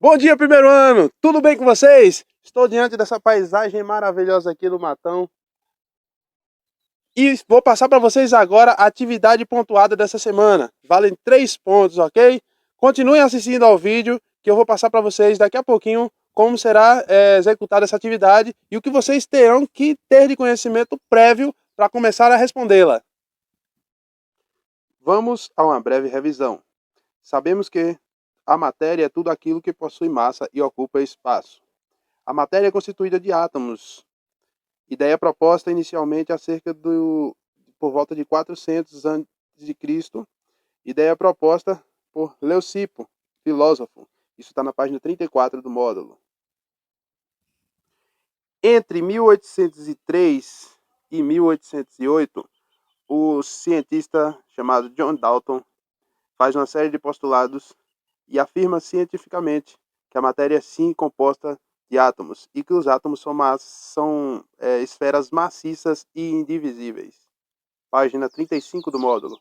Bom dia, primeiro ano! Tudo bem com vocês? Estou diante dessa paisagem maravilhosa aqui do Matão. E vou passar para vocês agora a atividade pontuada dessa semana. Valem 3 pontos, ok? Continuem assistindo ao vídeo que eu vou passar para vocês daqui a pouquinho como será executada essa atividade e o que vocês terão que ter de conhecimento prévio para começar a respondê-la. Vamos a uma breve revisão. Sabemos que a matéria é tudo aquilo que possui massa e ocupa espaço. A matéria é constituída de átomos. Ideia proposta inicialmente por volta de 400 a.C. Ideia proposta por Leucipo, filósofo. Isso está na página 34 do módulo. Entre 1803 e 1808, o cientista chamado John Dalton faz uma série de postulados e afirma cientificamente que a matéria é sim composta de átomos e que os átomos são esferas maciças e indivisíveis. Página 35 do módulo.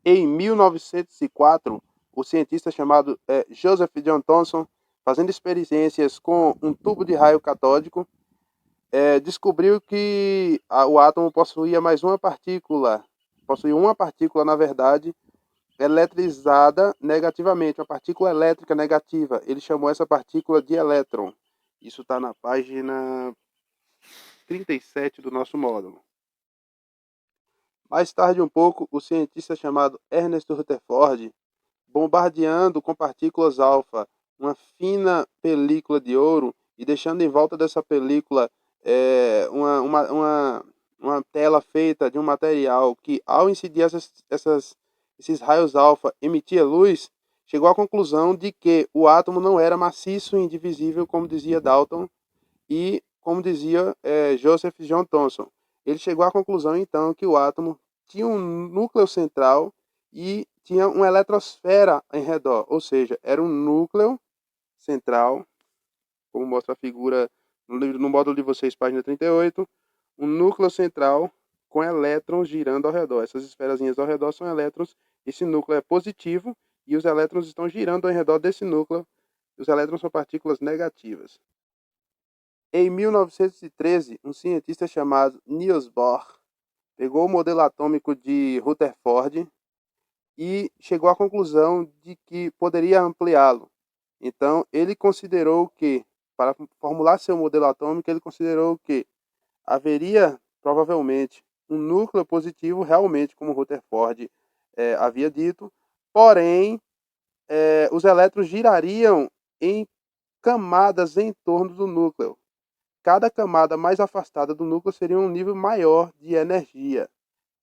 Em 1904, o cientista chamado Joseph John Thomson, fazendo experiências com um tubo de raio catódico, descobriu que o átomo possuía uma partícula, na verdade, eletrizada negativamente, uma partícula elétrica negativa. Ele chamou essa partícula de elétron. Isso está na página 37 do nosso módulo. Mais tarde um pouco, o cientista chamado Ernest Rutherford, bombardeando com partículas alfa uma fina película de ouro e deixando em volta dessa película uma tela feita de um material que, ao incidir esses raios alfa, emitia luz, chegou à conclusão de que o átomo não era maciço e indivisível, como dizia Dalton e como dizia Joseph John Thomson. Ele chegou à conclusão, então, que o átomo tinha um núcleo central e tinha uma eletrosfera em redor, ou seja, era um núcleo central, como mostra a figura no módulo de vocês, página 38, um núcleo central com elétrons girando ao redor. Essas esferazinhas ao redor são elétrons, esse núcleo é positivo e os elétrons estão girando ao redor desse núcleo. Os elétrons são partículas negativas. Em 1913, um cientista chamado Niels Bohr pegou o modelo atômico de Rutherford e chegou à conclusão de que poderia ampliá-lo. Então, ele considerou que, para formular seu modelo atômico, ele considerou que haveria, provavelmente, um núcleo positivo, realmente, como Rutherford havia dito, porém, os elétrons girariam em camadas em torno do núcleo. Cada camada mais afastada do núcleo seria um nível maior de energia.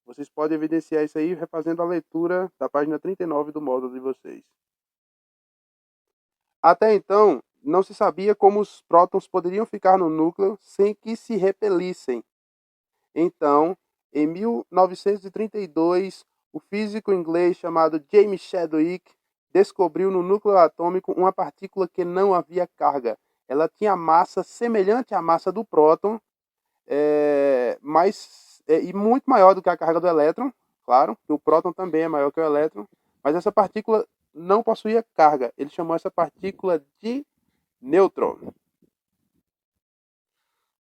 Vocês podem evidenciar isso aí refazendo a leitura da página 39 do módulo de vocês. Até então, não se sabia como os prótons poderiam ficar no núcleo sem que se repelissem. Então, em 1932, o físico inglês chamado James Chadwick descobriu no núcleo atômico uma partícula que não havia carga. Ela tinha massa semelhante à massa do próton, e muito maior do que a carga do elétron, claro, que o próton também é maior que o elétron, mas essa partícula não possuía carga. Ele chamou essa partícula de nêutron.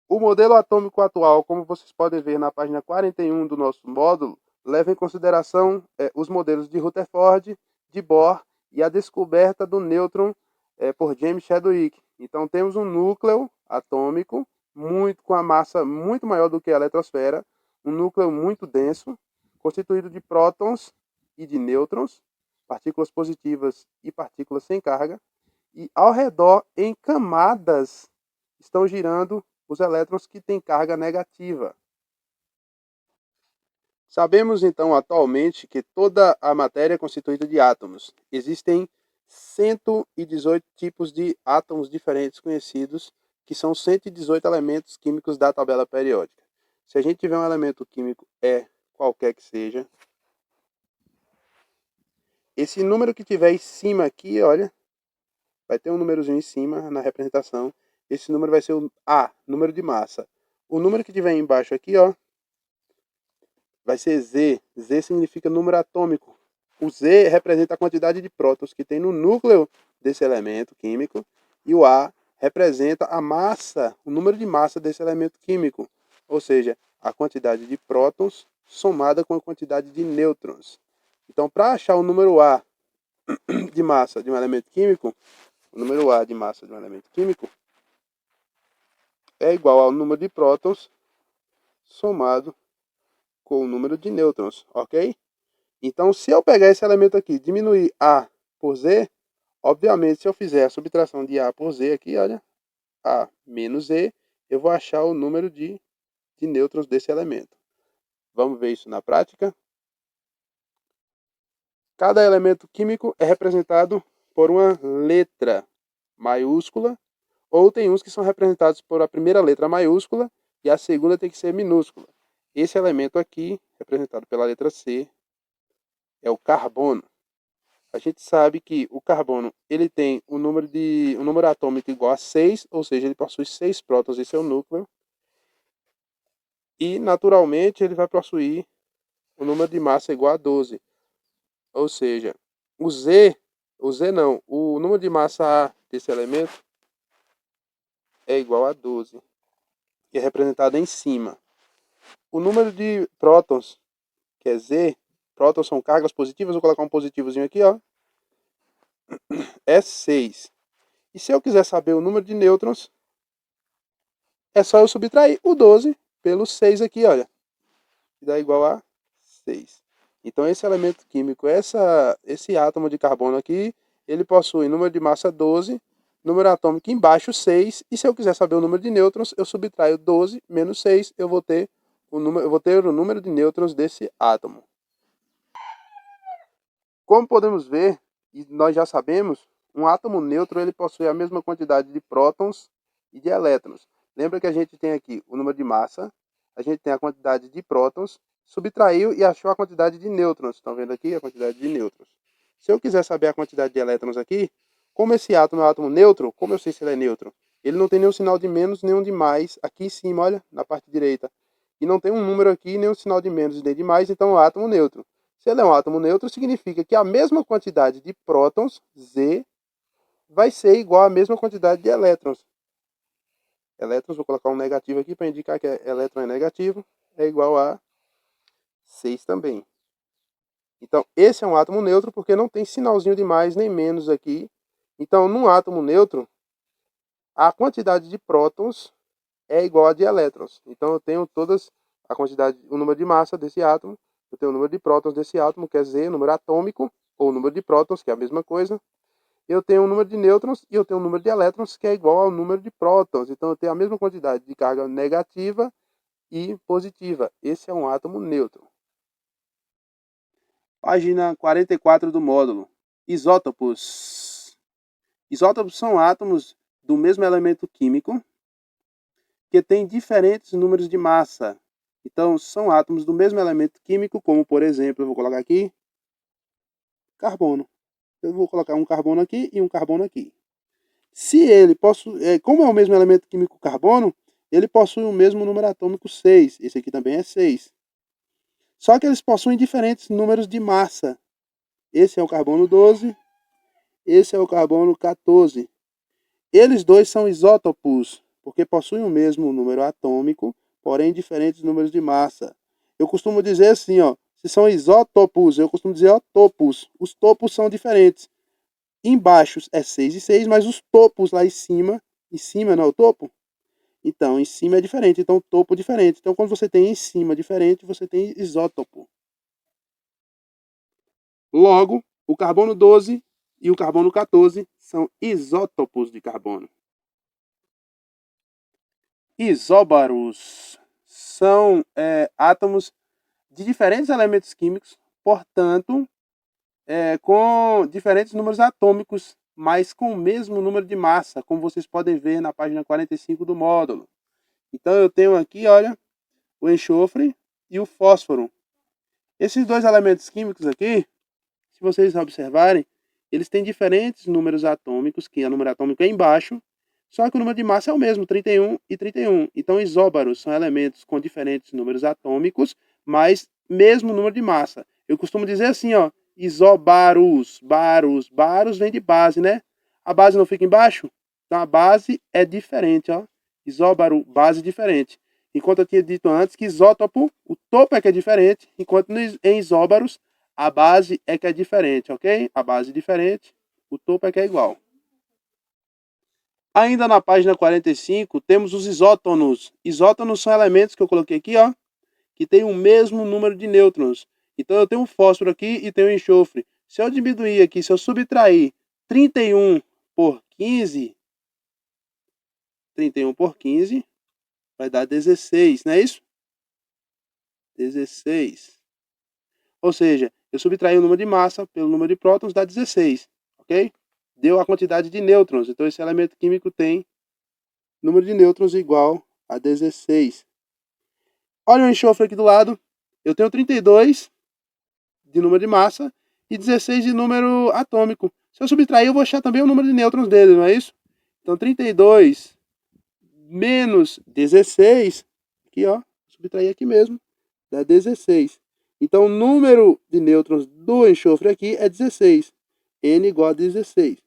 O modelo atômico atual, como vocês podem ver na página 41 do nosso módulo, leva em consideração os modelos de Rutherford, de Bohr e a descoberta do nêutron por James Chadwick. Então temos um núcleo atômico com a massa muito maior do que a eletrosfera, um núcleo muito denso, constituído de prótons e de nêutrons, partículas positivas e partículas sem carga, e ao redor, em camadas, estão girando os elétrons que têm carga negativa. Sabemos então atualmente que toda a matéria é constituída de átomos. Existem 118 tipos de átomos diferentes conhecidos, que são 118 elementos químicos da tabela periódica. Se a gente tiver um elemento químico qualquer que seja, esse número que tiver em cima aqui, olha, vai ter um númerozinho em cima na representação. Esse número vai ser o A, número de massa. O número que tiver embaixo aqui, ó, vai ser Z. Z significa número atômico. O Z representa a quantidade de prótons que tem no núcleo desse elemento químico e o A representa a massa, o número de massa desse elemento químico, ou seja, a quantidade de prótons somada com a quantidade de nêutrons. Então, para achar o número A de massa de um elemento químico, o número A de massa de um elemento químico é igual ao número de prótons somado com o número de nêutrons, ok? Então, se eu pegar esse elemento aqui e diminuir A por Z, obviamente, se eu fizer a subtração de A por Z aqui, olha, A menos Z, eu vou achar o número de nêutrons desse elemento. Vamos ver isso na prática? Cada elemento químico é representado por uma letra maiúscula, ou tem uns que são representados por a primeira letra maiúscula e a segunda tem que ser minúscula. Esse elemento aqui, representado pela letra C, é o carbono. A gente sabe que o carbono ele tem um número atômico igual a 6, ou seja, ele possui 6 prótons em seu núcleo. E, naturalmente, ele vai possuir um número de massa igual a 12. Ou seja, o número de massa A desse elemento é igual a 12, que é representado em cima. O número de prótons, que é Z, prótons são cargas positivas, vou colocar um positivozinho aqui, ó, é 6. E se eu quiser saber o número de nêutrons, é só eu subtrair o 12 pelo 6 aqui, olha, que dá igual a 6. Então esse elemento químico, esse átomo de carbono aqui, ele possui número de massa 12, número atômico embaixo 6, e se eu quiser saber o número de nêutrons, eu subtraio 12 menos 6, eu vou ter o número de nêutrons desse átomo. Como podemos ver, e nós já sabemos, um átomo neutro ele possui a mesma quantidade de prótons e de elétrons. Lembra que a gente tem aqui o número de massa, a gente tem a quantidade de prótons, subtraiu e achou a quantidade de nêutrons. Estão vendo aqui a quantidade de nêutrons? Se eu quiser saber a quantidade de elétrons aqui, como esse átomo é um átomo neutro, como eu sei se ele é neutro? Ele não tem nenhum sinal de menos, nenhum de mais aqui em cima, olha, na parte direita. E não tem um número aqui, nenhum sinal de menos nem de mais, então é um átomo neutro. Se ele é um átomo neutro, significa que a mesma quantidade de prótons, Z, vai ser igual à mesma quantidade de elétrons. Elétrons, vou colocar um negativo aqui para indicar que elétron é negativo, é igual a 6 também. Então, esse é um átomo neutro porque não tem sinalzinho de mais nem menos aqui. Então, num átomo neutro, a quantidade de prótons é igual a de elétrons. Então, eu tenho todas a quantidade, o número de massa desse átomo, eu tenho o número de prótons desse átomo, que é Z, número atômico, ou o número de prótons, que é a mesma coisa. Eu tenho o número de nêutrons e eu tenho o número de elétrons, que é igual ao número de prótons. Então, eu tenho a mesma quantidade de carga negativa e positiva. Esse é um átomo neutro. Página 44 do módulo. Isótopos. Isótopos são átomos do mesmo elemento químico que têm diferentes números de massa. Então, são átomos do mesmo elemento químico, como, por exemplo, eu vou colocar aqui, carbono. Eu vou colocar um carbono aqui e um carbono aqui. Se ele possui, como é o mesmo elemento químico carbono, ele possui o mesmo número atômico 6. Esse aqui também é 6. Só que eles possuem diferentes números de massa. Esse é o carbono 12, esse é o carbono 14. Eles dois são isótopos, porque possuem o mesmo número atômico, porém diferentes números de massa. Eu costumo dizer assim, ó, se são isótopos, eu costumo dizer ó, topos. Os topos são diferentes. Embaixo é 6 e 6, mas os topos lá em cima não é o topo? Então, em cima é diferente, então topo diferente. Então, quando você tem em cima diferente, você tem isótopo. Logo, o carbono 12 e o carbono 14 são isótopos de carbono. Isóbaros são átomos de diferentes elementos químicos, portanto, com diferentes números atômicos, mas com o mesmo número de massa, como vocês podem ver na página 45 do módulo. Então, eu tenho aqui, olha, o enxofre e o fósforo. Esses dois elementos químicos aqui, se vocês observarem, eles têm diferentes números atômicos, que o número atômico é embaixo, só que o número de massa é o mesmo, 31 e 31. Então, isóbaros são elementos com diferentes números atômicos, mas mesmo número de massa. Eu costumo dizer assim, ó, isóbaros, baros vem de base, né? a base não fica embaixo? Então a base é diferente, ó. Isóbaro, base diferente. Enquanto eu tinha dito antes que isótopo, o topo é que é diferente, enquanto em isóbaros, a base é que é diferente, ok? A base é diferente, o topo é que é igual. Ainda na página 45, temos os isótonos. Isótonos são elementos que eu coloquei aqui, ó, que tem o mesmo número de nêutrons. Então eu tenho um fósforo aqui e tenho um enxofre. Se eu diminuir aqui, se eu subtrair 31 por 15, 31 por 15 vai dar 16, não é isso? 16. Ou seja, eu subtraí o número de massa pelo número de prótons, dá 16, ok? Deu a quantidade de nêutrons. Então esse elemento químico tem número de nêutrons igual a 16. Olha o enxofre aqui do lado. Eu tenho 32 de número de massa e 16 de número atômico. Se eu subtrair, eu vou achar também o número de nêutrons dele, não é isso? Então 32 menos 16, aqui ó, subtrair aqui mesmo, dá 16. Então o número de nêutrons do enxofre aqui é 16. N igual a 16.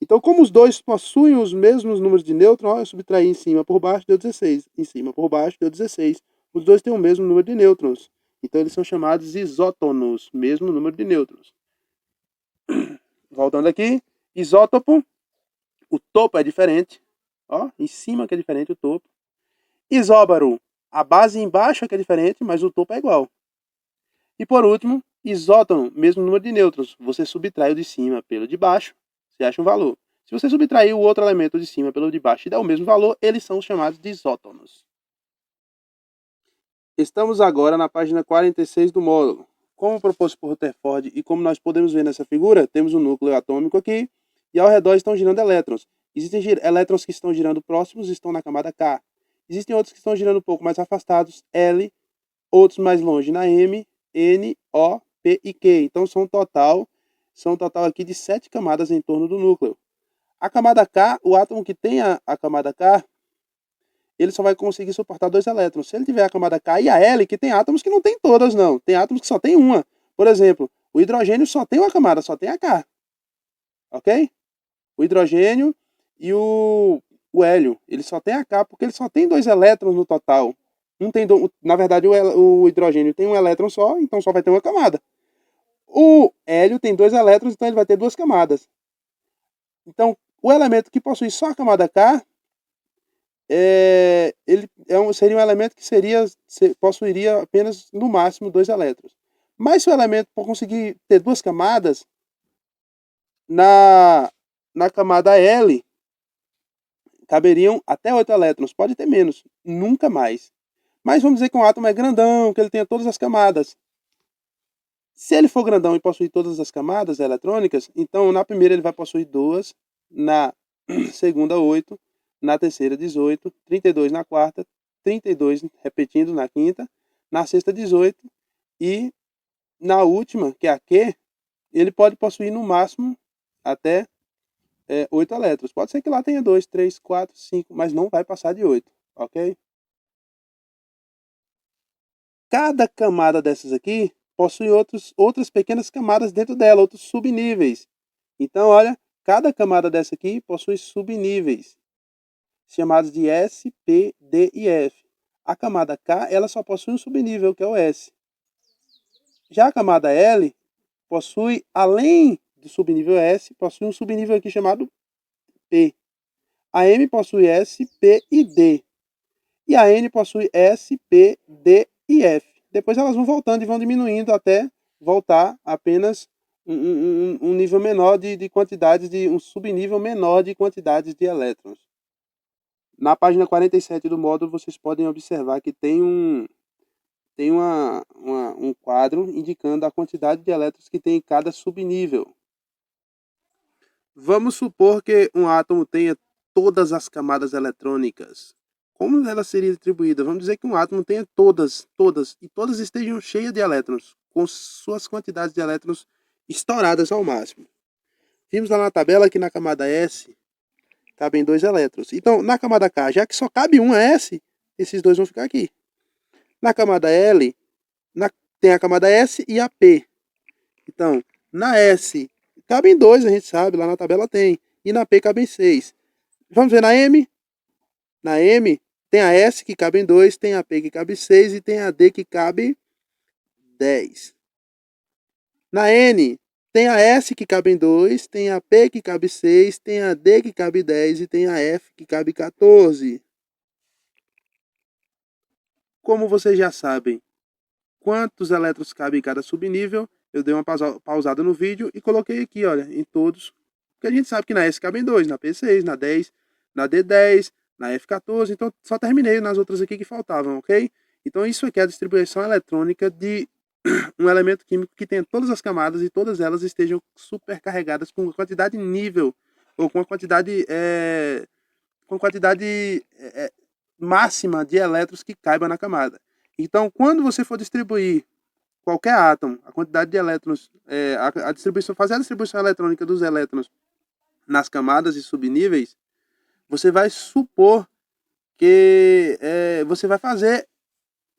Então, como os dois possuem os mesmos números de nêutrons, eu subtraí em cima por baixo, deu 16. Em cima por baixo, deu 16. Os dois têm o mesmo número de nêutrons. Então, eles são chamados isótonos, mesmo número de nêutrons. Voltando aqui, isótopo, o topo é diferente. Ó, em cima que é diferente o topo. Isóbaro, a base embaixo é que é diferente, mas o topo é igual. E por último, isótono, mesmo número de nêutrons. Você subtrai o de cima pelo de baixo, você acha um valor. Se você subtrair o outro elemento de cima pelo de baixo e der o mesmo valor, eles são chamados de isótonos. Estamos agora na página 46 do módulo. Como proposto por Rutherford e como nós podemos ver nessa figura, temos um núcleo atômico aqui e ao redor estão girando elétrons. Existem elétrons que estão girando próximos e estão na camada K. Existem outros que estão girando um pouco mais afastados, L, outros mais longe na M, N, O, P e Q. Então são um total aqui de 7 camadas em torno do núcleo. A camada K, o átomo que tem a camada K, ele só vai conseguir suportar 2 elétrons. Se ele tiver a camada K e a L, que tem átomos que não tem todas, não. Tem átomos que só tem uma. Por exemplo, o hidrogênio só tem uma camada, só tem a K. Ok? O hidrogênio e o hélio, ele só tem a K porque ele só tem 2 elétrons no total. Na verdade, o hidrogênio tem um elétron só, então só vai ter uma camada. O hélio tem 2 elétrons, então ele vai ter 2 camadas. Então, o elemento que possui só a camada K, seria um elemento que possuiria apenas, no máximo, 2 elétrons. Mas se o elemento conseguir ter 2 camadas, na camada L, caberiam até 8 elétrons. Pode ter menos, nunca mais. Mas vamos dizer que um átomo é grandão, que ele tenha todas as camadas. Se ele for grandão e possuir todas as camadas eletrônicas, então na primeira ele vai possuir 2, na segunda 8, na terceira 18, 32 na quarta, 32 repetindo na quinta, na sexta 18 e na última, que é a Q, ele pode possuir no máximo até 8 elétrons. Pode ser que lá tenha 2, 3, 4, 5, mas não vai passar de 8, ok? Cada camada dessas aqui possui outras pequenas camadas dentro dela, outros subníveis. Então, olha, cada camada dessa aqui possui subníveis, chamados de S, P, D e F. A camada K, ela só possui um subnível, que é o S. Já a camada L possui, além do subnível S, possui um subnível aqui chamado P. A M possui S, P e D. E a N possui S, P, D e F. Depois elas vão voltando e vão diminuindo até voltar apenas um nível menor de quantidades, um subnível menor de quantidades de elétrons. Na página 47 do módulo, vocês podem observar que tem um quadro indicando a quantidade de elétrons que tem em cada subnível. Vamos supor que um átomo tenha todas as camadas eletrônicas. Como ela seria distribuída? Vamos dizer que um átomo tenha todas, e todas estejam cheias de elétrons, com suas quantidades de elétrons estouradas ao máximo. Vimos lá na tabela que na camada S cabem 2 elétrons. Então, na camada K, já que só cabe um S, esses dois vão ficar aqui. Na camada L, tem a camada S e a P. Então, na S, cabem 2, a gente sabe, lá na tabela tem. e na P cabem 6. Vamos ver na M? Na M tem a S que cabe em 2, tem a P que cabe 6 e tem a D que cabe 10. Na N tem a S que cabe em 2, tem a P que cabe 6, tem a D que cabe 10 e tem a F que cabe 14. Como vocês já sabem quantos elétrons cabem em cada subnível, eu dei uma pausada no vídeo e coloquei aqui, olha, em todos. Porque a gente sabe que na S cabem 2, na P6, na 10, na D10, na F14, então só terminei nas outras aqui que faltavam, ok? Então isso aqui é a distribuição eletrônica de um elemento químico que tenha todas as camadas e todas elas estejam supercarregadas com uma quantidade nível ou com uma quantidade, máxima de elétrons que caiba na camada. Então, quando você for distribuir qualquer átomo, a quantidade de elétrons, fazer a distribuição eletrônica dos elétrons nas camadas e subníveis, você vai supor que você vai fazer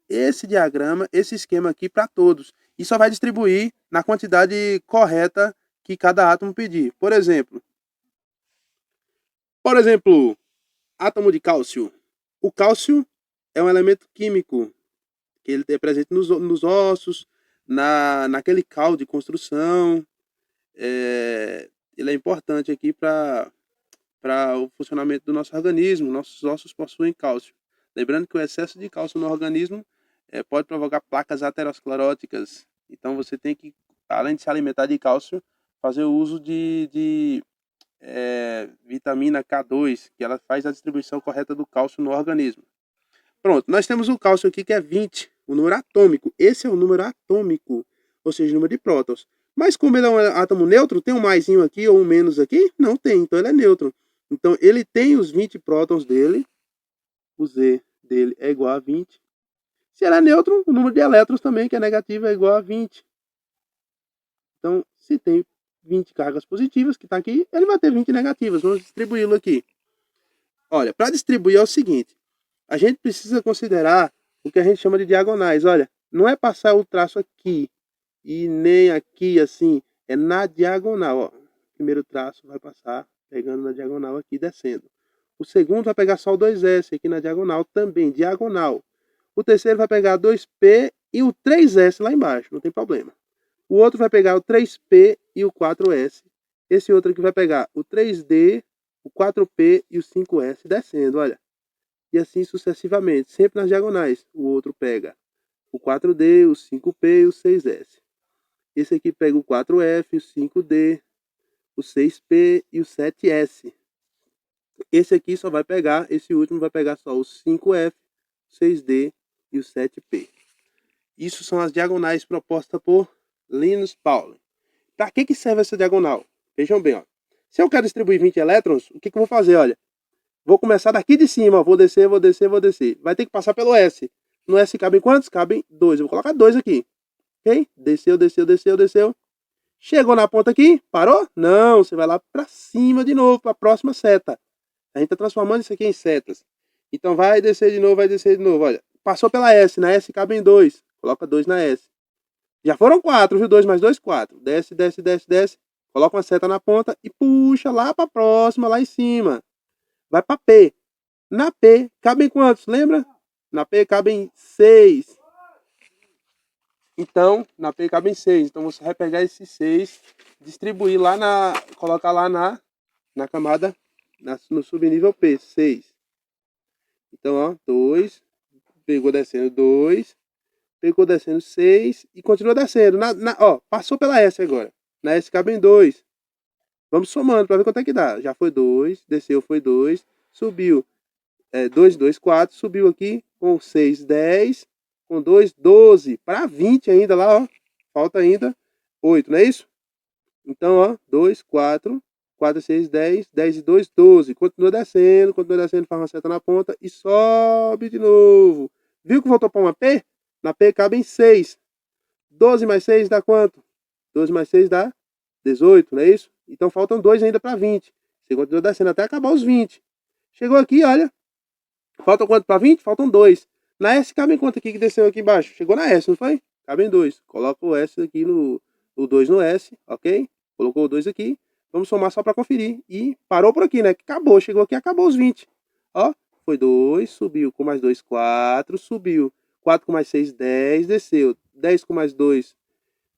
esse diagrama, esse esquema aqui para todos. E só vai distribuir na quantidade correta que cada átomo pedir. Por exemplo, átomo de cálcio. O cálcio é um elemento químico que ele é presente nos ossos, naquele cal de construção. Ele é importante aqui para o funcionamento do nosso organismo. Nossos ossos possuem cálcio. Lembrando que o excesso de cálcio no organismo pode provocar placas ateroscleróticas. Então você tem que, além de se alimentar de cálcio, fazer o uso de vitamina K2, que ela faz a distribuição correta do cálcio no organismo. Pronto, nós temos o cálcio aqui que é 20, o número atômico. Esse é o número atômico, ou seja, o número de prótons. Mas como ele é um átomo neutro, tem um maisinho aqui ou um menos aqui? Não tem, então ele é neutro. Então ele tem os 20 prótons dele, o Z dele é igual a 20. Se ele é neutro, o número de elétrons também, que é negativo, é igual a 20. Então, se tem 20 cargas positivas, que está aqui, ele vai ter 20 negativas. Vamos distribuí-lo aqui. Olha, para distribuir é o seguinte. A gente precisa considerar o que a gente chama de diagonais. Olha, não é passar o traço aqui e nem aqui assim. É na diagonal. Ó. O primeiro traço vai passar pegando na diagonal aqui, descendo. O segundo vai pegar só o 2S aqui na diagonal também, diagonal. O terceiro vai pegar 2P e o 3S lá embaixo, não tem problema. O outro vai pegar o 3P e o 4S. Esse outro aqui vai pegar o 3D, o 4P e o 5S descendo, olha. E assim sucessivamente, sempre nas diagonais. O outro pega o 4D, o 5P e o 6S. Esse aqui pega o 4F, o 5D, o 6P e o 7S. Esse aqui só vai pegar, esse último vai pegar só o 5F, 6D e o 7P. Isso são as diagonais propostas por Linus Pauling. Para que serve essa diagonal? Vejam bem, ó. Se eu quero distribuir 20 elétrons, o que eu vou fazer? Olha, vou começar daqui de cima, ó. Vou descer, vou descer, vou descer. Vai ter que passar pelo S. No S cabem quantos? Cabem 2. Eu vou colocar 2 aqui. Ok? Desceu, desceu, desceu, desceu. Chegou na ponta aqui? Parou? Não, você vai lá para cima de novo, para a próxima seta. A gente está transformando isso aqui em setas. Então vai descer de novo, vai descer de novo. Olha, passou pela S, na S cabem 2. Coloca 2 na S. Já foram 4, viu? 2 mais 2, 4. Desce, desce, desce, desce. Coloca uma seta na ponta e puxa lá para a próxima, lá em cima. Vai para P. Na P cabem quantos? Lembra? Na P cabem 6. Então, na P cabem 6. Então você vai pegar esses 6, distribuir lá colocar lá na camada, no subnível P, 6. Então, ó, 2, pegou descendo 2, pegou descendo 6 e continua descendo. Ó, passou pela S agora. Na S cabem 2. Vamos somando para ver quanto é que dá. Já foi 2, desceu foi 2, subiu 2, 2, 4, subiu aqui com 6, 10, com 2, 12, para 20 ainda lá, ó. Falta ainda 8, não é isso? Então, ó, 2, 4, 4, 6, 10, 10 e 2, 12. Continua descendo, faz uma seta na ponta e sobe de novo. Viu que voltou para uma P? Na P cabem 6. 12 mais 6 dá quanto? 12 mais 6 dá 18, não é isso? Então faltam 2 ainda para 20. Você continua descendo até acabar os 20. Chegou aqui, olha. Faltam quanto para 20? Faltam 2. Na S cabem quanto aqui que desceu aqui embaixo? Chegou na S, não foi? Cabem 2. Coloca o S aqui o 2 no S, ok? Colocou o 2 aqui. Vamos somar só para conferir. E parou por aqui, né? Acabou, chegou aqui, acabou os 20. Ó, foi 2, subiu com mais 2, 4, subiu. 4 com mais 6, 10, desceu. 10 com mais 2,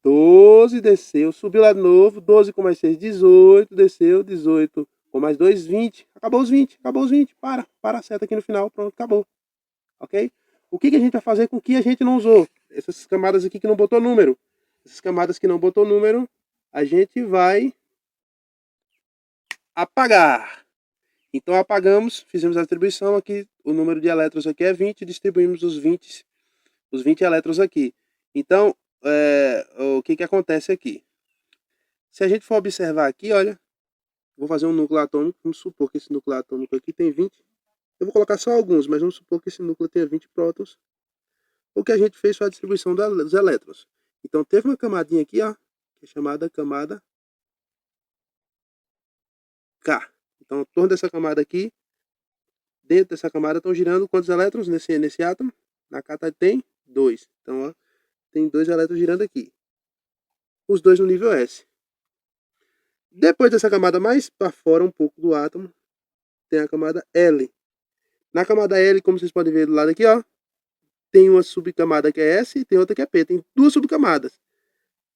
12, desceu. Subiu lá de novo. 12 com mais 6, 18, desceu. 18 com mais 2, 20. Acabou os 20, acabou os 20. Para a seta aqui no final. Pronto, acabou. Ok? O que a gente vai fazer com o que a gente não usou? Essas camadas aqui que não botou número. Essas camadas que não botou número, a gente vai apagar. Então apagamos, fizemos a distribuição aqui, o número de elétrons aqui é 20, distribuímos os 20 elétrons aqui. Então, o que acontece aqui? Se a gente for observar aqui, olha, vou fazer um núcleo atômico, vamos supor que esse núcleo atômico aqui tem 20. Eu vou colocar só alguns, mas vamos supor que esse núcleo tenha 20 prótons. O que a gente fez foi a distribuição dos elétrons. Então teve uma camadinha aqui, ó, que é chamada camada K. Então, em torno dessa camada aqui, dentro dessa camada estão girando quantos elétrons nesse átomo? Na K tem 2. Então, ó, tem 2 elétrons girando aqui. Os 2 no nível S. Depois dessa camada mais para fora um pouco do átomo, tem a camada L. Na camada L, como vocês podem ver do lado aqui, ó, tem uma subcamada que é S e tem outra que é P. Tem 2 subcamadas.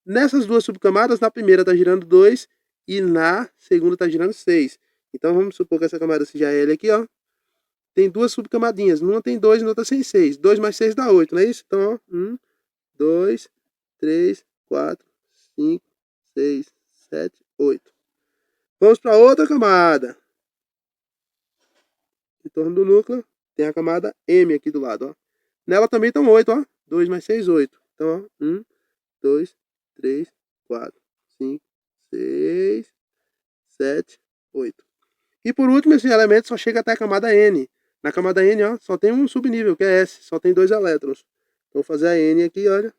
Nessas 2 subcamadas, na primeira está girando 2 e na segunda está girando 6. Então vamos supor que essa camada seja L aqui, ó. Tem 2 subcamadinhas. Numa tem 2 e na outra tem 6. 2 mais 6 dá 8, não é isso? Então, ó, 1, 2, 3, 4, 5, 6, 7, 8. Vamos para outra camada. Em torno do núcleo, tem a camada M aqui do lado, ó. Nela também estão 8, ó. 2 mais 6, 8. Então, ó, 1, 2, 3, 4, 5, 6, 7, 8. E por último, esse elemento só chega até a camada N. Na camada N, ó, só tem um subnível, que é S. Só tem 2 elétrons. Então, vou fazer a N aqui, olha.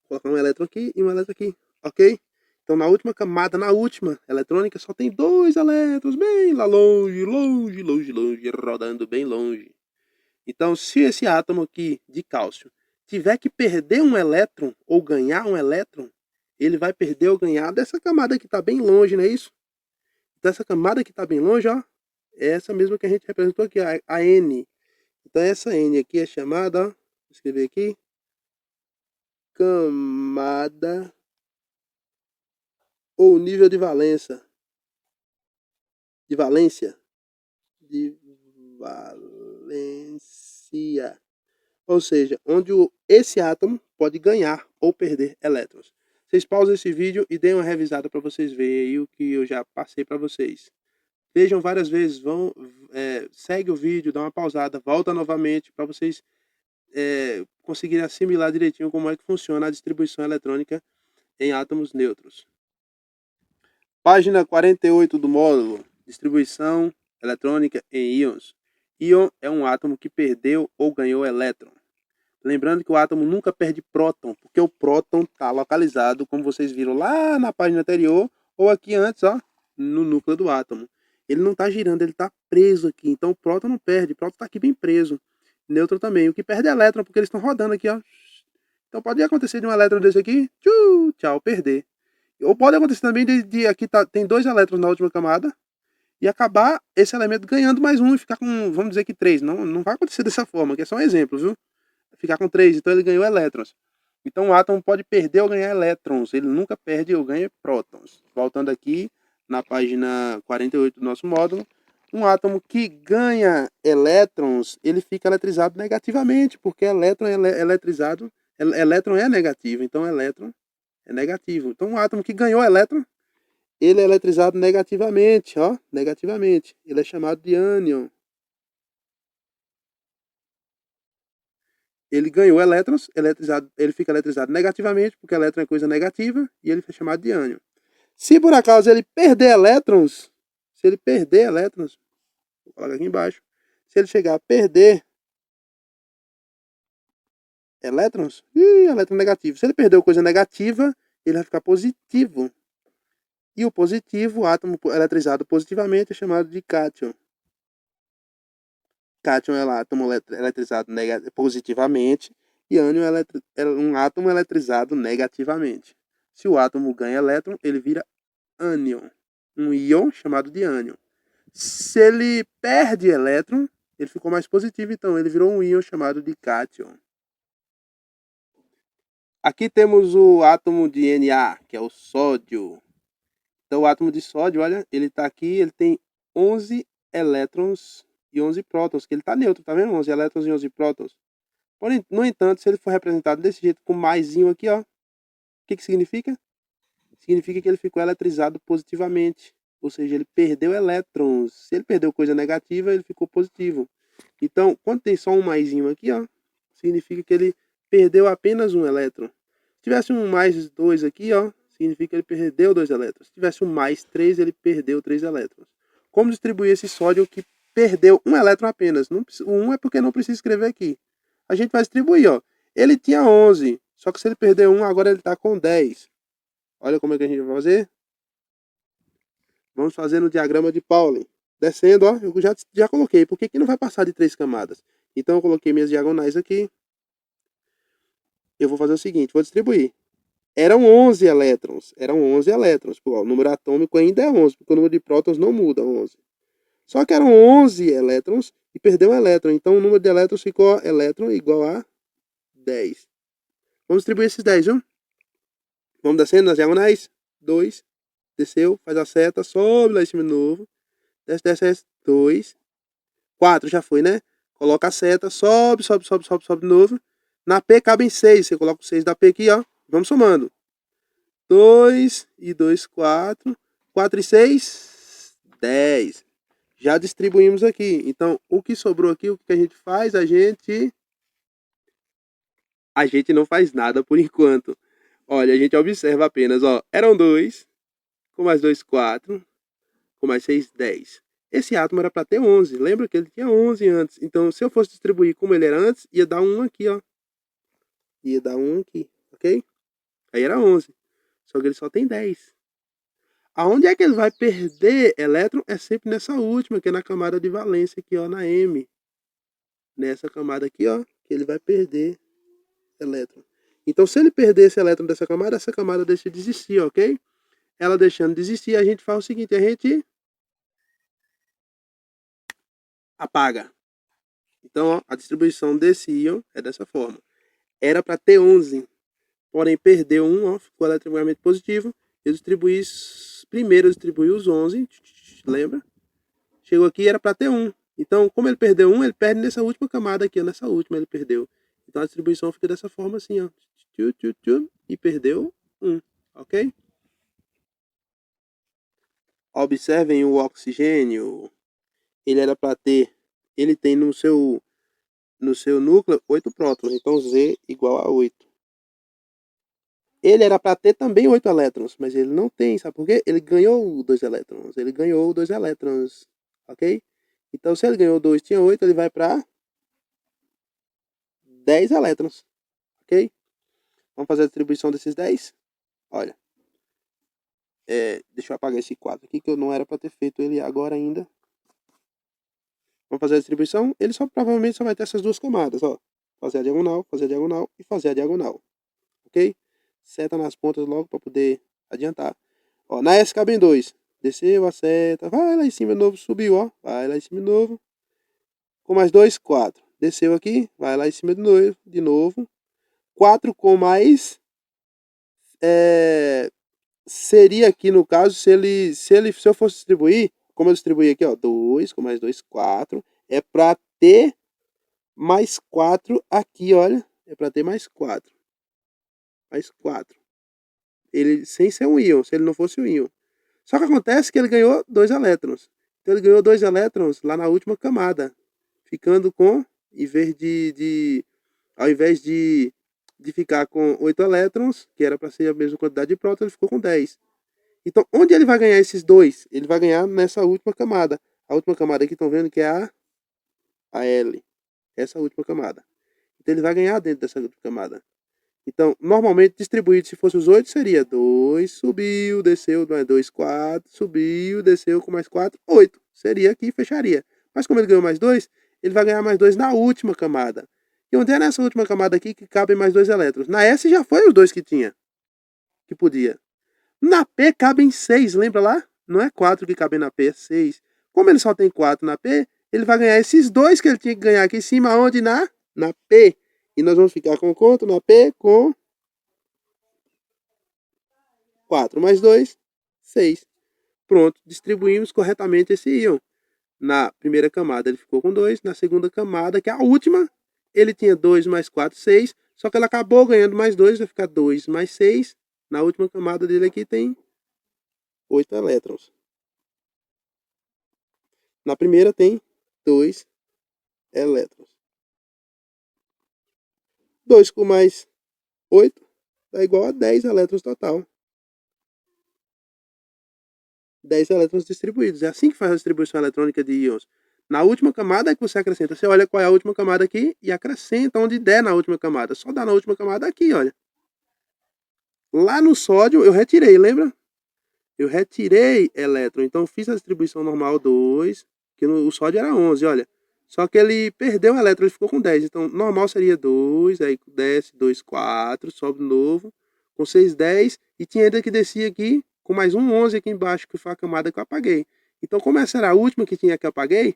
Vou colocar um elétron aqui e um elétron aqui, ok? Então, na última camada, na última eletrônica, só tem 2 elétrons, bem lá longe, longe, longe, longe, rodando bem longe. Então, se esse átomo aqui de cálcio tiver que perder um elétron ou ganhar um elétron, ele vai perder ou ganhar dessa camada que está bem longe, não é isso? Então, essa camada que está bem longe, ó, é essa mesma que a gente representou aqui, a N. Então, essa N aqui é chamada, ó, vou escrever aqui, camada ou nível de valência. De valência. Ou seja, onde esse átomo pode ganhar ou perder elétrons. Vocês pausem esse vídeo e deem uma revisada para vocês verem aí o que eu já passei para vocês. Vejam várias vezes, segue o vídeo, dá uma pausada, volta novamente para vocês conseguirem assimilar direitinho como é que funciona a distribuição eletrônica em átomos neutros. Página 48 do módulo, distribuição eletrônica em íons. Íon é um átomo que perdeu ou ganhou elétron. Lembrando que o átomo nunca perde próton, porque o próton está localizado, como vocês viram lá na página anterior, ou aqui antes, ó, no núcleo do átomo. Ele não está girando, ele está preso aqui. Então o próton não perde, o próton está aqui bem preso. Nêutron também. O que perde é elétron, porque eles estão rodando aqui, ó. Então pode acontecer de um elétron desse aqui, tchau, perder. Ou pode acontecer também de aqui tem 2 elétrons na última camada e acabar esse elemento ganhando mais um e ficar com, vamos dizer que 3. Não vai acontecer dessa forma, que é só um exemplo, viu? Ficar com 3, então ele ganhou elétrons. Então o átomo pode perder ou ganhar elétrons, ele nunca perde ou ganha prótons. Voltando aqui na página 48 do nosso módulo, um átomo que ganha elétrons, ele fica eletrizado negativamente, porque elétron é negativo, então elétron é negativo. Então um átomo que ganhou elétron, ele é eletrizado negativamente, ó, negativamente. Ele é chamado de ânion. Ele ganhou elétrons, ele fica eletrizado negativamente, porque elétron é coisa negativa, e ele é chamado de ânion. Se por acaso ele perder elétrons, vou colocar aqui embaixo, se ele chegar a perder elétrons, elétron negativo. Se ele perdeu coisa negativa, ele vai ficar positivo. E o positivo, o átomo eletrizado positivamente, é chamado de cátion. Cátion é um átomo eletrizado positivamente e ânion é um átomo eletrizado negativamente. Se o átomo ganha elétron, ele vira ânion. Um íon chamado de ânion. Se ele perde elétron, ele ficou mais positivo, então ele virou um íon chamado de cátion. Aqui temos o átomo de Na, que é o sódio. Então o átomo de sódio, olha, ele está aqui, ele tem 11 elétrons e 11 prótons, que ele está neutro, tá vendo? 11 elétrons e 11 prótons. Porém, no entanto, se ele for representado desse jeito, com maisinho aqui, ó, o que significa? Significa que ele ficou eletrizado positivamente, ou seja, ele perdeu elétrons. Se ele perdeu coisa negativa, ele ficou positivo. Então, quando tem só um maisinho aqui, ó, significa que ele perdeu apenas um elétron. Se tivesse um mais 2 aqui, ó, significa que ele perdeu 2 elétrons. Se tivesse um mais 3, ele perdeu 3 elétrons. Como distribuir esse sódio que perdeu um elétron apenas? O 1 é porque não precisa escrever aqui. A gente vai distribuir, ó. Ele tinha 11, só que se ele perder 1, agora ele está com 10. Olha como é que a gente vai fazer. Vamos fazer no diagrama de Pauling. Descendo, ó, eu já coloquei. Por que não vai passar de 3 camadas? Então eu coloquei minhas diagonais aqui. Eu vou fazer o seguinte, vou distribuir. Eram 11 elétrons. Eram 11 elétrons. Pô, o número atômico ainda é 11, porque o número de prótons não muda, 11. Só que eram 11 elétrons e perdeu um elétron. Então o número de elétrons ficou elétron igual a 10. Vamos distribuir esses 10, viu? Vamos descendo nas diagonais. 2. Desceu, faz a seta, sobe lá em cima de novo. Desce, desce, desce. 2. 4 já foi, né? Coloca a seta, sobe, sobe, sobe, sobe, sobe de novo. Na P cabem 6. Você coloca o 6 da P aqui, ó. Vamos somando. 2 e 2, 4. 4 e 6, 10. Já distribuímos aqui. Então, o que sobrou aqui, o que a gente faz? A gente não faz nada por enquanto. Olha, a gente observa apenas, ó. Eram 2, com mais 2, 4, com mais 6, 10. Esse átomo era para ter 11. Lembra que ele tinha 11 antes. Então, se eu fosse distribuir como ele era antes, ia dar 1 aqui, ó. Ia dar 1 aqui, ok? Aí era 11. Só que ele só tem 10. Aonde é que ele vai perder elétron? É sempre nessa última, que é na camada de valência aqui, ó, na M. Nessa camada aqui, ó, que ele vai perder elétron. Então, se ele perder esse elétron dessa camada, essa camada deixa de existir, ok? Ela deixando de existir, a gente faz o seguinte, a gente apaga. Então, ó, a distribuição desse íon é dessa forma. Era para ter 11, porém perdeu um, ó, ficou eletricamente positivo. Eu distribuí, primeiro eu distribuí os 11, lembra? Chegou aqui, era para ter 1. Então, como ele perdeu 1, ele perde nessa última camada aqui, ó, nessa última ele perdeu. Então, a distribuição fica dessa forma assim, ó. E perdeu 1, ok? Observem o oxigênio. Ele era para ter, ele tem no seu núcleo 8 prótons, então Z igual a 8. Ele era para ter também 8 elétrons, mas ele não tem, sabe por quê? Ele ganhou 2 elétrons, ok? Então, se ele ganhou 2, tinha 8, ele vai para 10 elétrons, ok? Vamos fazer a distribuição desses 10? Olha, deixa eu apagar esse quadro aqui, que eu não era para ter feito ele agora ainda. Vamos fazer a distribuição? Ele provavelmente só vai ter essas duas camadas, ó. Fazer a diagonal e fazer a diagonal, ok? Seta nas pontas logo para poder adiantar. Ó, na S cabem 2. Desceu a seta, vai lá em cima de novo, subiu, ó. Vai lá em cima de novo. Com mais 2, 4. Desceu aqui, vai lá em cima de novo. 4 com mais... seria aqui no caso, se eu fosse distribuir, como eu distribuí aqui, ó, 2 com mais 2, 4. É para ter mais 4 aqui, olha. É para ter mais 4. Mais 4. Ele sem ser um íon, se ele não fosse um íon. Só que acontece que ele ganhou 2 elétrons. Então ele ganhou 2 elétrons lá na última camada. Ficando com, ao invés de ficar com 8 elétrons, que era para ser a mesma quantidade de prótons, ele ficou com 10. Então, onde ele vai ganhar esses 2? Ele vai ganhar nessa última camada. A última camada aqui, estão vendo que é a L. Essa última camada. Então, ele vai ganhar dentro dessa última camada. Então, normalmente, distribuído, se fosse os 8, seria 2, subiu, desceu, mais 2, 4, subiu, desceu, com mais 4, 8. Seria aqui, fecharia. Mas como ele ganhou mais 2, ele vai ganhar mais 2 na última camada. E onde é nessa última camada aqui que cabem mais 2 elétrons? Na S já foi os 2 que tinha. que podia. Na P cabem 6, lembra lá? Não é 4 que cabem na P, é 6. Como ele só tem 4 na P, ele vai ganhar esses 2 que ele tinha que ganhar aqui em cima, onde? Na P. E nós vamos ficar com quanto na P? Com 4 mais 2, 6. Pronto, distribuímos corretamente esse íon. Na primeira camada ele ficou com 2, na segunda camada, que é a última, ele tinha 2 mais 4, 6, só que ele acabou ganhando mais 2, vai ficar 2 mais 6. Na última camada dele aqui tem 8 elétrons. Na primeira tem 2 elétrons. 2 com mais 8 dá igual a 10 elétrons total. 10 elétrons distribuídos. É assim que faz a distribuição eletrônica de íons. Na última camada é que você acrescenta. Você olha qual é a última camada aqui e acrescenta onde der na última camada. Só dá na última camada aqui, olha. Lá no sódio eu retirei, lembra? Eu retirei elétron. Então eu fiz a distribuição normal 2, que o sódio era 11, olha. Só que ele perdeu um elétron, ele ficou com 10. Então normal seria 2, aí desce 2, 4, sobe de novo. Com 6, 10. E tinha ainda que descer aqui com mais um 11 aqui embaixo, que foi a camada que eu apaguei. Então como essa era a última que tinha que eu apaguei,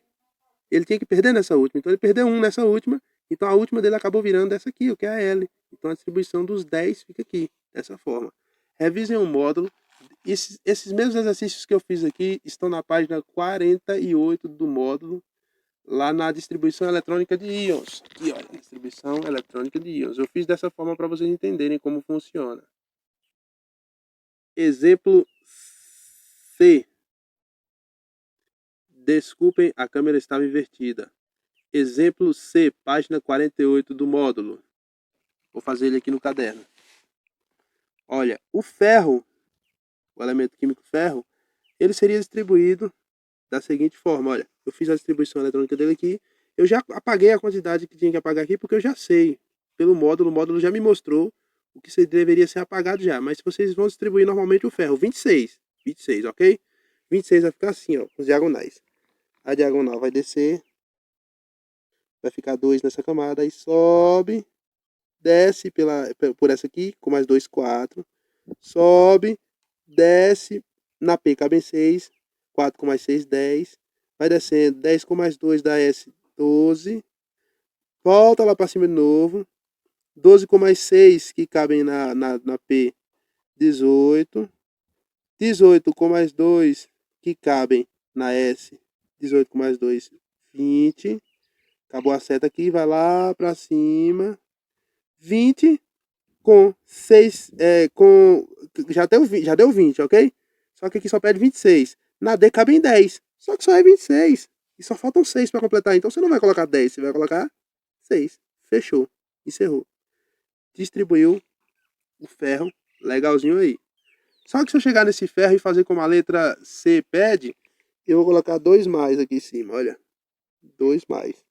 ele tinha que perder nessa última. Então ele perdeu 1 nessa última. Então a última dele acabou virando essa aqui, o que é a L. Então a distribuição dos 10 fica aqui, dessa forma. Revisem o módulo. Esses mesmos exercícios que eu fiz aqui estão na página 48 do módulo, lá na distribuição eletrônica de íons. Aqui, olha, distribuição eletrônica de íons. Eu fiz dessa forma para vocês entenderem como funciona. Exemplo C. Desculpem, a câmera estava invertida. Exemplo C, página 48 do módulo. Vou fazer ele aqui no caderno. Olha, o ferro, o elemento químico ferro, ele seria distribuído da seguinte forma. Olha, eu fiz a distribuição eletrônica dele aqui. Eu já apaguei a quantidade que tinha que apagar aqui, porque eu já sei. Pelo módulo, o módulo já me mostrou o que deveria ser apagado já. Mas se vocês vão distribuir normalmente o ferro, 26, ok? 26 vai ficar assim, ó, com os diagonais. A diagonal vai descer, vai ficar 2 nessa camada, aí sobe, desce por essa aqui, com mais 2, 4. Sobe, desce, na P cabem 6, 4 com mais 6, 10. Vai descendo, 10 com mais 2 dá S, 12. Volta lá para cima de novo. 12 com mais 6 que cabem na P, 18. 18 com mais 2 que cabem na S, 18 com mais 2, 20. Acabou a seta aqui, vai lá para cima. 20 com 6, já deu 20, ok? Só que aqui só pede 26. Na D cabem 10, só que só é 26. E só faltam 6 para completar. Então você não vai colocar 10, você vai colocar 6. Fechou. Encerrou. Distribuiu o ferro legalzinho aí. Só que se eu chegar nesse ferro e fazer como a letra C pede, eu vou colocar 2 mais aqui em cima, olha. 2 mais.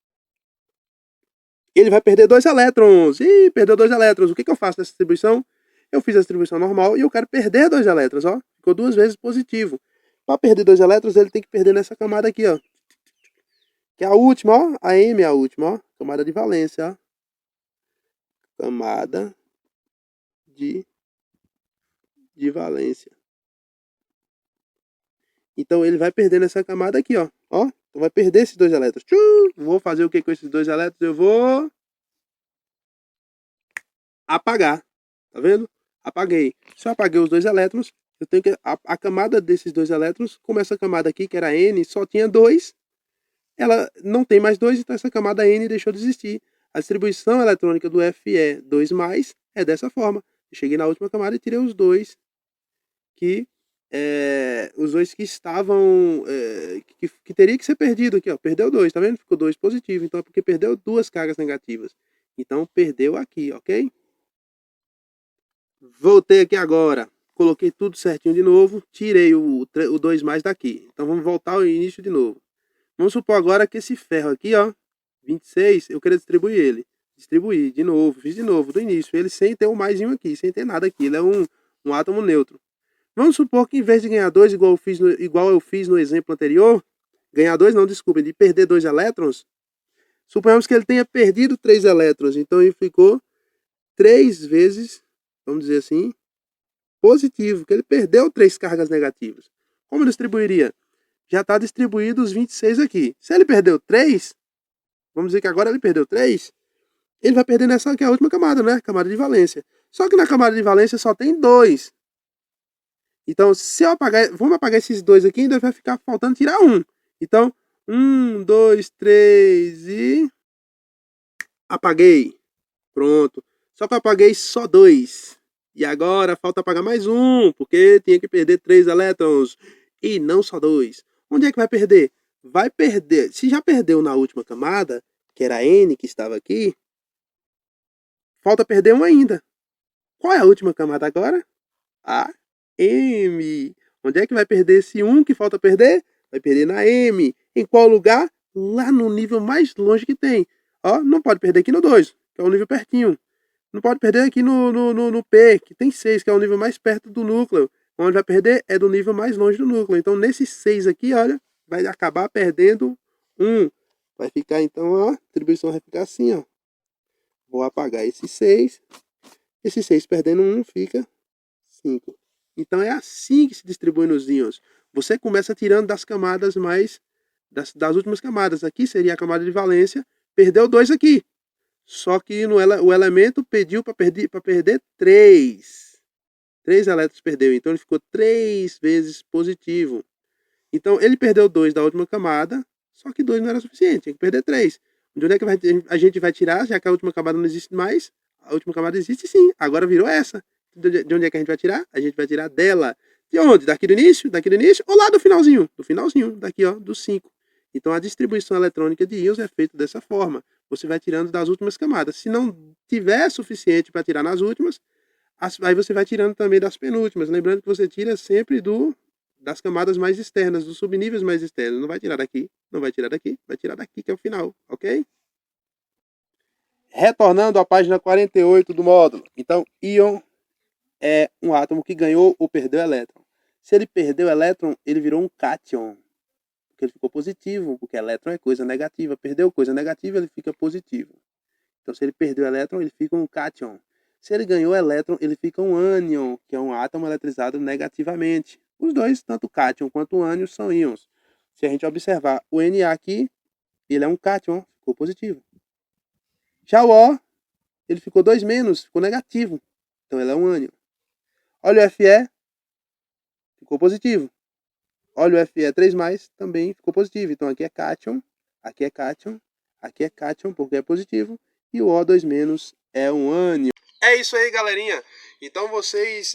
Ele vai perder 2 elétrons. Ih, perdeu 2 elétrons. O que eu faço nessa distribuição? Eu fiz a distribuição normal e eu quero perder 2 elétrons, ó. Ficou 2 vezes positivo. Para perder 2 elétrons, ele tem que perder nessa camada aqui, ó. Que é a última, ó. A M é a última, ó. Camada de valência, ó. Camada de valência. Então ele vai perder nessa camada aqui, ó. Ó. Então vai perder esses 2 elétrons. Vou fazer o que com esses 2 elétrons? Eu vou apagar. Tá vendo? Apaguei. Se eu apaguei os 2 elétrons, eu tenho que a camada desses 2 elétrons, como essa camada aqui, que era N, só tinha 2, ela não tem mais 2, então essa camada N deixou de existir. A distribuição eletrônica do Fe 2+, é dessa forma. Eu cheguei na última camada e tirei os 2 que estavam, que teria que ser perdido aqui, ó. Perdeu 2, tá vendo? Ficou 2 positivo, então é porque perdeu 2 cargas negativas. Então perdeu aqui, ok? Voltei aqui agora, coloquei tudo certinho de novo, tirei o 2 mais daqui. Então vamos voltar ao início de novo. Vamos supor agora que esse ferro aqui, ó, 26, eu quero distribuir ele. Distribuir de novo, fiz de novo, do início. Ele sem ter o maisinho aqui, sem ter nada aqui. Ele é um átomo neutro. Vamos supor que em vez de ganhar 2, igual eu fiz no exemplo anterior, ganhar 2 não, desculpa, de perder 2 elétrons, suponhamos que ele tenha perdido 3 elétrons. Então ele ficou 3 vezes, vamos dizer assim, positivo, que ele perdeu 3 cargas negativas. Como distribuiria? Já está distribuído os 26 aqui. Se ele perdeu 3, vamos dizer que agora ele perdeu 3, ele vai perder nessa que é a última camada, né? Camada de valência. Só que na camada de valência só tem 2. Então, se eu apagar, vamos apagar esses 2 aqui, ainda vai ficar faltando tirar 1. Então, 1, 2, 3 e... apaguei. Pronto. Só que eu apaguei só 2. E agora falta apagar mais 1, porque tinha que perder 3 elétrons. E não só 2. Onde é que vai perder? Vai perder. Se já perdeu na última camada, que era N que estava aqui, falta perder 1 ainda. Qual é a última camada agora? A M. Onde é que vai perder esse 1 que falta perder? Vai perder na M. Em qual lugar? Lá no nível mais longe que tem. Ó, não pode perder aqui no 2, que é o nível pertinho. Não pode perder aqui no P, que tem 6, que é o nível mais perto do núcleo. Onde vai perder é do nível mais longe do núcleo. Então, nesses 6 aqui, olha, vai acabar perdendo 1. Vai ficar, então, ó, a distribuição vai ficar assim, ó. Vou apagar esses 6. Esses 6 perdendo 1 fica 5. Então, é assim que se distribui nos íons. Você começa tirando das camadas mais... Das últimas camadas. Aqui seria a camada de valência. Perdeu 2 aqui. Só que o elemento pediu para perder 3. 3 elétrons perdeu. Então ele ficou 3 vezes positivo. Então ele perdeu 2 da última camada. Só que 2 não era suficiente. Tinha que perder 3. De onde é que a gente vai tirar? Já que a última camada não existe mais. A última camada existe sim. Agora virou essa. De onde é que a gente vai tirar? A gente vai tirar dela. De onde? Daqui do início? Daqui do início? Ou lá do finalzinho? Do finalzinho. Daqui, ó. Do 5. Então a distribuição eletrônica de íons é feita dessa forma. Você vai tirando das últimas camadas. Se não tiver suficiente para tirar nas últimas, aí você vai tirando também das penúltimas. Lembrando que você tira sempre das camadas mais externas, dos subníveis mais externos. Não vai tirar daqui, não vai tirar daqui, vai tirar daqui, que é o final, ok? Retornando à página 48 do módulo. Então, íon é um átomo que ganhou ou perdeu elétron. Se ele perdeu elétron, ele virou um cátion. Porque ele ficou positivo, porque elétron é coisa negativa. Perdeu coisa negativa, ele fica positivo. Então, se ele perdeu elétron, ele fica um cátion. Se ele ganhou elétron, ele fica um ânion, que é um átomo eletrizado negativamente. Os dois, tanto o cátion quanto o ânion, são íons. Se a gente observar o Na aqui, ele é um cátion, ficou positivo. Já o O, ele ficou 2 menos, ficou negativo. Então, ele é um ânion. Olha o Fe, ficou positivo. Olha o Fe3+, também ficou positivo. Então, aqui é cátion, aqui é cátion, aqui é cátion, porque é positivo. E o O2- é um ânion. É isso aí, galerinha. Então,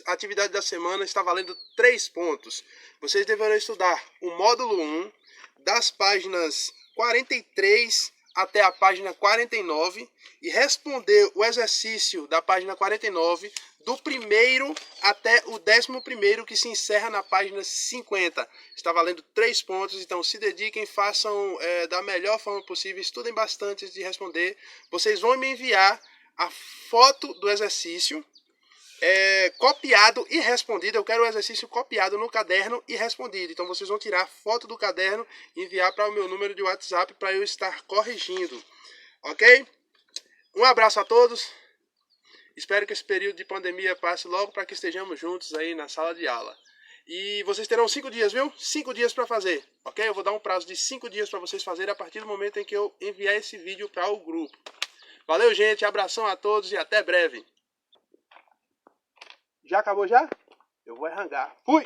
a atividade da semana está valendo 3 pontos. Vocês deverão estudar o módulo 1, das páginas 43 até a página 49, e responder o exercício da página 49, do primeiro até o 11º, que se encerra na página 50. Está valendo 3 pontos, então se dediquem, façam da melhor forma possível, estudem bastante antes de responder. Vocês vão me enviar a foto do exercício copiado e respondido. Eu quero o exercício copiado no caderno e respondido. Então vocês vão tirar foto do caderno e enviar para o meu número de WhatsApp para eu estar corrigindo. Ok? Um abraço a todos. Espero que esse período de pandemia passe logo para que estejamos juntos aí na sala de aula. E vocês terão 5 dias, viu? 5 dias para fazer, ok? Eu vou dar um prazo de 5 dias para vocês fazerem a partir do momento em que eu enviar esse vídeo para o grupo. Valeu, gente. Abração a todos e até breve. Já acabou já? Eu vou arrancar. Fui!